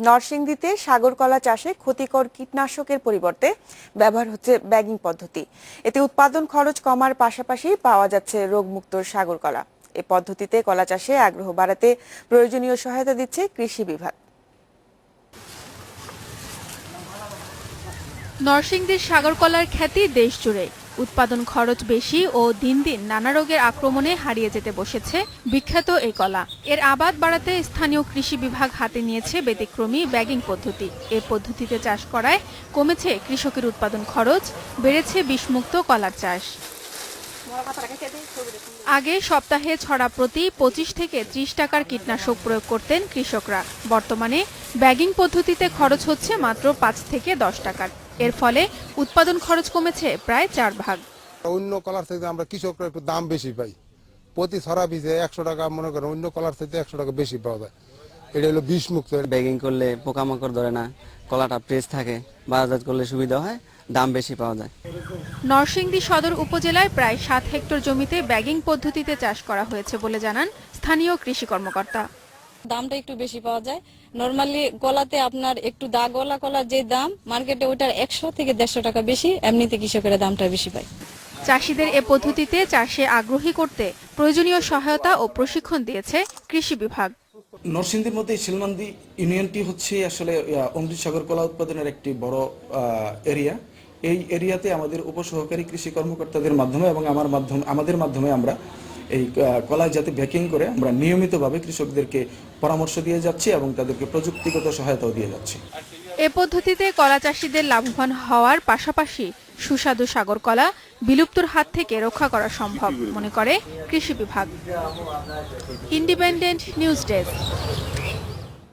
নরসিংদীতে সাগর কলা চাষে ক্ষতিকর কীটনাশকের পরিবর্তে ব্যবহার হচ্ছে ব্যাগিং পদ্ধতি। এতে উৎপাদন খরচ কমার পাশাপাশি পাওয়া যাচ্ছে রোগমুক্ত সাগর কলা। এ পদ্ধতিতে কলা চাষে আগ্রহ বাড়াতে প্রয়োজনীয় সহায়তা দিচ্ছে কৃষি বিভাগ। নরসিংদীর সাগর কলার খ্যাতি দেশ জুড়ে। উৎপাদন খরচ বেশি ও দিন দিন নানা রোগের আক্রমণে হারিয়ে যেতে বসেছে বিখ্যাত এই কলা। এর আবাদ বাড়াতে স্থানীয় কৃষি বিভাগ হাতে নিয়েছে ব্যতিক্রমী ব্যাগিং পদ্ধতি। এ পদ্ধতিতে চাষ করায় কমেছে কৃষকের উৎপাদন খরচ, বেড়েছে বিষমুক্ত কলার চাষ। আগে সপ্তাহে ছড়া প্রতি 25 থেকে 30 টাকার কীটনাশক প্রয়োগ করতেন কৃষকরা। বর্তমানে ব্যাগিং পদ্ধতিতে খরচ হচ্ছে মাত্র 5 থেকে 10 টাকার। এর ফলে উৎপাদন খরচ কমেছে প্রায় 4 ভাগ। অন্য কলার থেকে আমরা কৃষকরা একটু দাম বেশি পাই, প্রতি ছড়া পিছে 100 টাকা, মনে করেন অন্য কলার থেকে 100 টাকা বেশি পাওয়া যায়। এটা হলো বিষমুক্ত। ব্যাগিং করলে পোকামাকড় ধরে না, কলাটা ফ্রেশ থাকে, বাজারজাত করলে সুবিধা হয়, দাম বেশি পাওয়া যায়। নরসিংদী সদর উপজেলায় প্রায় 7 হেক্টর জমিতে ব্যাগিং পদ্ধতিতে চাষ করা হয়েছে বলে জানান স্থানীয় কৃষি কর্মকর্তা। দামটা একটু বেশি পাওয়া যায়। নরমালি কলাতে আপনার একটু দাগওয়ালা কলার যে দাম মার্কেটে ওটার 100 থেকে 150 টাকা বেশি, এমনিতে কৃষকেরা দামটা বেশি পায়। চাষিদের এ পদ্ধতিতে চাষে আগ্রহী করতে প্রয়োজনীয় সহায়তা ও প্রশিক্ষণ দিয়েছে কৃষি বিভাগ। নরসিংদীর মধ্যে শিলমান্দি ইউনিয়নটি হচ্ছে আসলে অমৃত সাগর কলা উৎপাদনের একটি বড় এরিয়া। এই এরিয়াতে আমাদের উপসহকারী কৃষি কর্মকর্তাদের মাধ্যমে এবং আমাদের মাধ্যমে আমরা এই কলা যাতে ব্যাকিং করে আমরা নিয়মিতভাবে কৃষকদেরকে পরামর্শ দিয়ে যাচ্ছি এবং তাদেরকে প্রযুক্তিগত সহায়তাও দিয়ে যাচ্ছি। এ পদ্ধতিতে কলা চাষিদের লাভবান হওয়ার পাশাপাশি সুস্বাদু সাগর কলা বিলুপ্তর হাত থেকে রক্ষা করা সম্ভব মনে করে কৃষি বিভাগ। Independent news desk.